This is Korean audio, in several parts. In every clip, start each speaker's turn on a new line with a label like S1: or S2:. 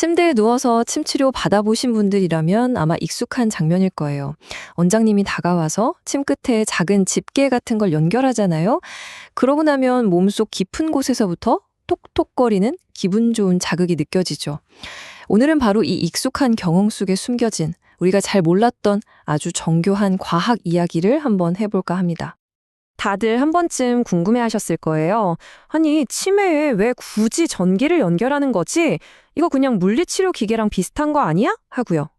S1: 침대에 누워서 침 치료 받아보신 분들이라면 아마 익숙한 장면일 거예요. 원장님이 다가와서 침 끝에 작은 집게 같은 걸 연결하잖아요. 그러고 나면 몸속 깊은 곳에서부터 톡톡거리는 기분 좋은 자극이 느껴지죠. 오늘은 바로 이 익숙한 경험 속에 숨겨진 우리가 잘 몰랐던 아주 정교한 과학 이야기를 한번 해볼까 합니다.
S2: 다들 한 번쯤 궁금해하셨을 거예요. 아니, 치매에 왜 굳이 전기를 연결하는 거지? 이거 그냥 물리치료 기계랑 비슷한 거 아니야? 하고요.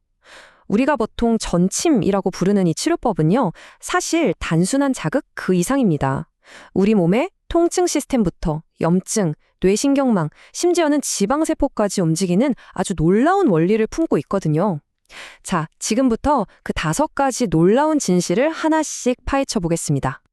S2: 우리가 보통 전침이라고 부르는 이 치료법은요, 사실 단순한 자극 그 이상입니다. 우리 몸의 통증 시스템부터 염증, 뇌신경망, 심지어는 지방세포까지 움직이는 아주 놀라운 원리를 품고 있거든요. 자, 지금부터 그 5가지 놀라운 진실을 하나씩 파헤쳐 보겠습니다.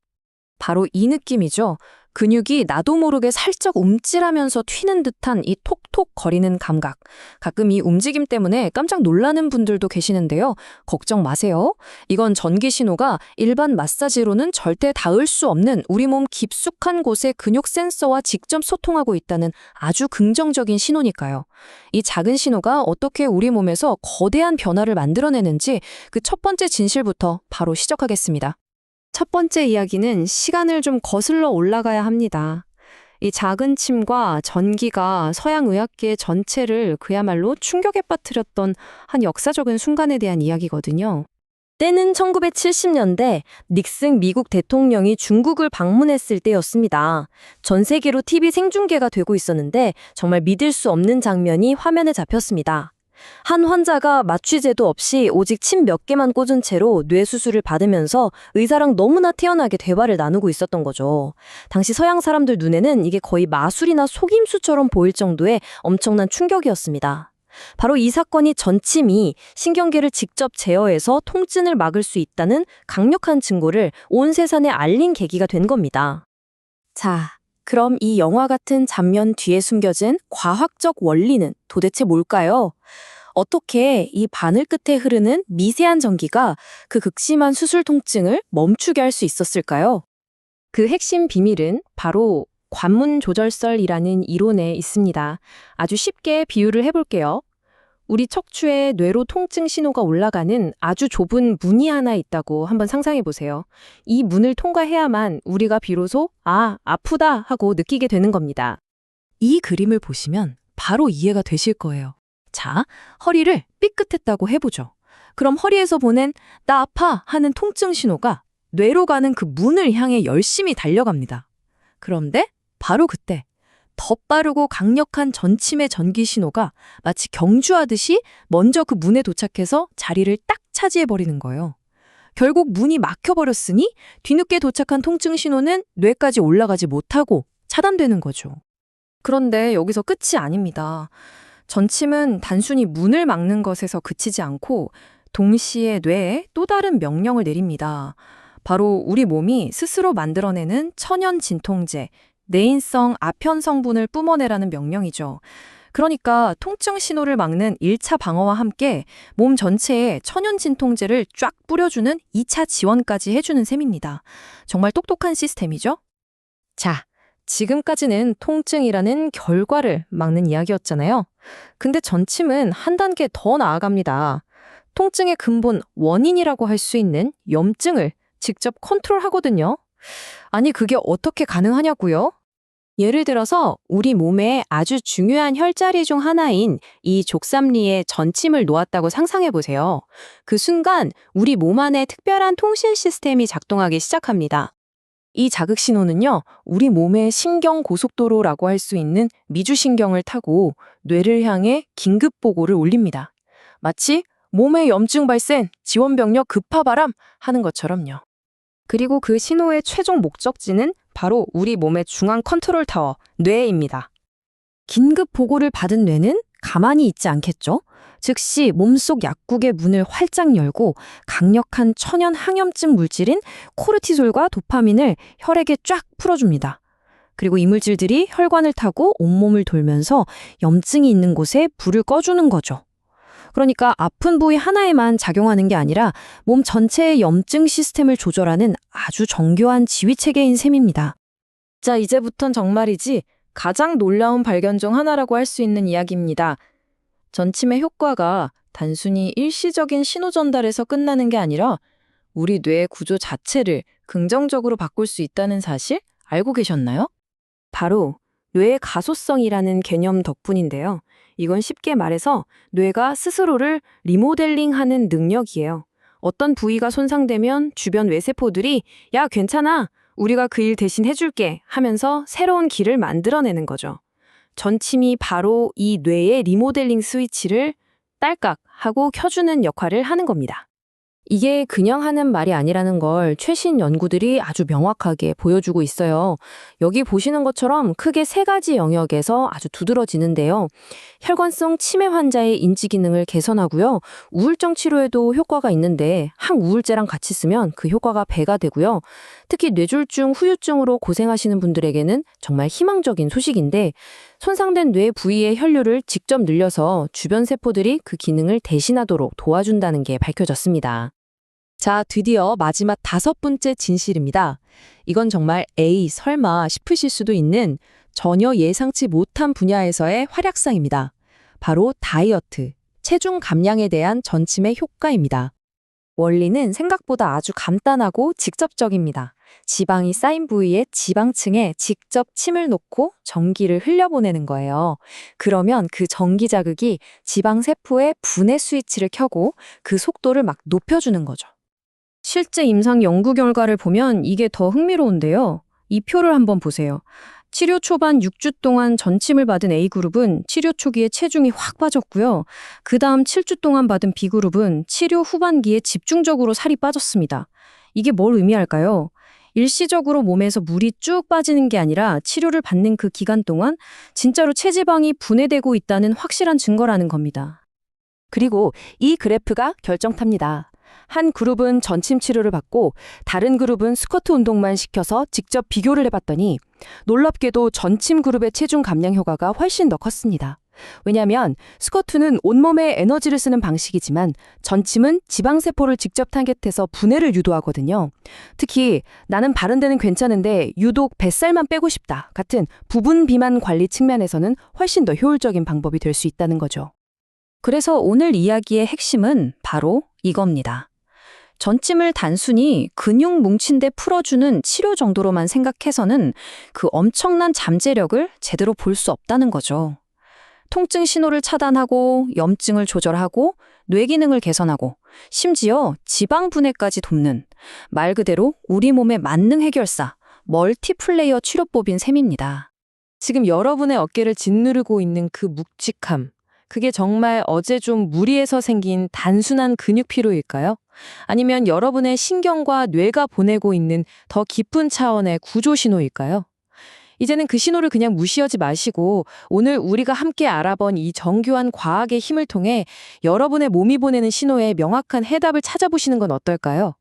S2: 바로 이 느낌이죠. 근육이 나도 모르게 살짝 움찔하면서 튀는 듯한 이 톡톡 거리는 감각. 가끔 이 움직임 때문에 깜짝 놀라는 분들도 계시는데요. 걱정 마세요. 이건 전기 신호가 일반 마사지로는 절대 닿을 수 없는 우리 몸 깊숙한 곳의 근육 센서와 직접 소통하고 있다는 아주 긍정적인 신호니까요. 이 작은 신호가 어떻게 우리 몸에서 거대한 변화를 만들어내는지 그 첫 번째 진실부터 바로 시작하겠습니다. 첫 번째 이야기는 시간을 좀 거슬러 올라가야 합니다. 이 작은 침과 전기가 서양 의학계 전체를 그야말로 충격에 빠뜨렸던 한 역사적인 순간에 대한 이야기거든요. 때는 1970년대 닉슨 미국 대통령이 중국을 방문했을 때였습니다. 전 세계로 TV 생중계가 되고 있었는데 정말 믿을 수 없는 장면이 화면에 잡혔습니다. 한 환자가 마취제도 없이 오직 침 몇 개만 꽂은 채로 뇌수술을 받으면서 의사랑 너무나 태연하게 대화를 나누고 있었던 거죠. 당시 서양 사람들 눈에는 이게 거의 마술이나 속임수처럼 보일 정도의 엄청난 충격이었습니다. 바로 이 사건이 전침이 신경계를 직접 제어해서 통증을 막을 수 있다는 강력한 증거를 온 세상에 알린 계기가 된 겁니다. 자, 그럼 이 영화 같은 장면 뒤에 숨겨진 과학적 원리는 도대체 뭘까요? 어떻게 이 바늘 끝에 흐르는 미세한 전기가 그 극심한 수술 통증을 멈추게 할 수 있었을까요? 그 핵심 비밀은 바로 관문 조절설이라는 이론에 있습니다. 아주 쉽게 비유를 해볼게요. 우리 척추에 뇌로 통증 신호가 올라가는 아주 좁은 문이 하나 있다고 한번 상상해 보세요. 이 문을 통과해야만 우리가 비로소 아프다 하고 느끼게 되는 겁니다. 이 그림을 보시면 바로 이해가 되실 거예요. 자, 허리를 삐끗했다고 해보죠. 그럼 허리에서 보낸 나 아파 하는 통증 신호가 뇌로 가는 그 문을 향해 열심히 달려갑니다. 그런데 바로 그때 더 빠르고 강력한 전침의 전기 신호가 마치 경주하듯이 먼저 그 문에 도착해서 자리를 딱 차지해버리는 거예요. 결국 문이 막혀버렸으니 뒤늦게 도착한 통증 신호는 뇌까지 올라가지 못하고 차단되는 거죠. 그런데 여기서 끝이 아닙니다. 전침은 단순히 문을 막는 것에서 그치지 않고 동시에 뇌에 또 다른 명령을 내립니다. 바로 우리 몸이 스스로 만들어내는 천연 진통제, 내인성 아편 성분을 뿜어내라는 명령이죠. 그러니까 통증 신호를 막는 1차 방어와 함께 몸 전체에 천연 진통제를 쫙 뿌려주는 2차 지원까지 해주는 셈입니다. 정말 똑똑한 시스템이죠? 자, 지금까지는 통증이라는 결과를 막는 이야기였잖아요. 근데 전침은 한 단계 더 나아갑니다. 통증의 근본 원인이라고 할 수 있는 염증을 직접 컨트롤하거든요. 아니, 그게 어떻게 가능하냐고요? 예를 들어서 우리 몸에 아주 중요한 혈자리 중 하나인 이 족삼리에 전침을 놓았다고 상상해 보세요. 그 순간 우리 몸 안에 특별한 통신 시스템이 작동하기 시작합니다. 이 자극 신호는요, 우리 몸의 신경 고속도로라고 할 수 있는 미주신경을 타고 뇌를 향해 긴급 보고를 올립니다. 마치 몸에 염증 발생, 지원 병력 급파 바람 하는 것처럼요. 그리고 그 신호의 최종 목적지는 바로 우리 몸의 중앙 컨트롤 타워, 뇌입니다. 긴급 보고를 받은 뇌는 가만히 있지 않겠죠? 즉시 몸속 약국의 문을 활짝 열고 강력한 천연 항염증 물질인 코르티솔과 도파민을 혈액에 쫙 풀어줍니다. 그리고 이 물질들이 혈관을 타고 온몸을 돌면서 염증이 있는 곳에 불을 꺼주는 거죠. 그러니까 아픈 부위 하나에만 작용하는 게 아니라 몸 전체의 염증 시스템을 조절하는 아주 정교한 지휘체계인 셈입니다. 자, 이제부턴 정말이지 가장 놀라운 발견 중 하나라고 할 수 있는 이야기입니다.
S1: 전침의 효과가 단순히 일시적인 신호 전달에서 끝나는 게 아니라 우리 뇌 구조 자체를 긍정적으로 바꿀 수 있다는 사실 알고 계셨나요?
S2: 바로 뇌의 가소성이라는 개념 덕분인데요. 이건 쉽게 말해서 뇌가 스스로를 리모델링하는 능력이에요. 어떤 부위가 손상되면 주변 뇌세포들이 야, 괜찮아. 우리가 그 일 대신 해줄게 하면서 새로운 길을 만들어내는 거죠. 전침이 바로 이 뇌의 리모델링 스위치를 딸깍 하고 켜주는 역할을 하는 겁니다. 이게 그냥 하는 말이 아니라는 걸 최신 연구들이 아주 명확하게 보여주고 있어요. 여기 보시는 것처럼 크게 세 가지 영역에서 아주 두드러지는데요. 혈관성 치매 환자의 인지 기능을 개선하고요. 우울증 치료에도 효과가 있는데 항우울제랑 같이 쓰면 그 효과가 배가 되고요. 특히 뇌졸중, 후유증으로 고생하시는 분들에게는 정말 희망적인 소식인데 손상된 뇌 부위의 혈류를 직접 늘려서 주변 세포들이 그 기능을 대신하도록 도와준다는 게 밝혀졌습니다.
S1: 자, 드디어 마지막 5번째 진실입니다. 이건 정말 에이, 설마 싶으실 수도 있는 전혀 예상치 못한 분야에서의 활약상입니다. 바로 다이어트, 체중 감량에 대한 전침의 효과입니다. 원리는 생각보다 아주 간단하고 직접적입니다. 지방이 쌓인 부위의 지방층에 직접 침을 놓고 전기를 흘려보내는 거예요. 그러면 그 전기 자극이 지방 세포의 분해 스위치를 켜고 그 속도를 막 높여주는 거죠.
S2: 실제 임상 연구 결과를 보면 이게 더 흥미로운데요. 이 표를 한번 보세요. 치료 초반 6주 동안 전침을 받은 A그룹은 치료 초기에 체중이 확 빠졌고요. 그 다음 7주 동안 받은 B그룹은 치료 후반기에 집중적으로 살이 빠졌습니다. 이게 뭘 의미할까요? 일시적으로 몸에서 물이 쭉 빠지는 게 아니라 치료를 받는 그 기간 동안 진짜로 체지방이 분해되고 있다는 확실한 증거라는 겁니다.
S1: 그리고 이 그래프가 결정탑니다. 한 그룹은 전침 치료를 받고 다른 그룹은 스쿼트 운동만 시켜서 직접 비교를 해봤더니 놀랍게도 전침 그룹의 체중 감량 효과가 훨씬 더 컸습니다. 왜냐하면 스쿼트는 온몸에 에너지를 쓰는 방식이지만 전침은 지방세포를 직접 타겟해서 분해를 유도하거든요. 특히 나는 바른 데는 괜찮은데 유독 뱃살만 빼고 싶다 같은 부분 비만 관리 측면에서는 훨씬 더 효율적인 방법이 될 수 있다는 거죠.
S2: 그래서 오늘 이야기의 핵심은 바로 이겁니다. 전침을 단순히 근육 뭉친 데 풀어주는 치료 정도로만 생각해서는 그 엄청난 잠재력을 제대로 볼 수 없다는 거죠. 통증 신호를 차단하고 염증을 조절하고 뇌 기능을 개선하고 심지어 지방 분해까지 돕는 말 그대로 우리 몸의 만능 해결사, 멀티플레이어 치료법인 셈입니다.
S1: 지금 여러분의 어깨를 짓누르고 있는 그 묵직함, 그게 정말 어제 좀 무리해서 생긴 단순한 근육 피로일까요? 아니면 여러분의 신경과 뇌가 보내고 있는 더 깊은 차원의 구조 신호일까요? 이제는 그 신호를 그냥 무시하지 마시고 오늘 우리가 함께 알아본 이 정교한 과학의 힘을 통해 여러분의 몸이 보내는 신호에 명확한 해답을 찾아보시는 건 어떨까요?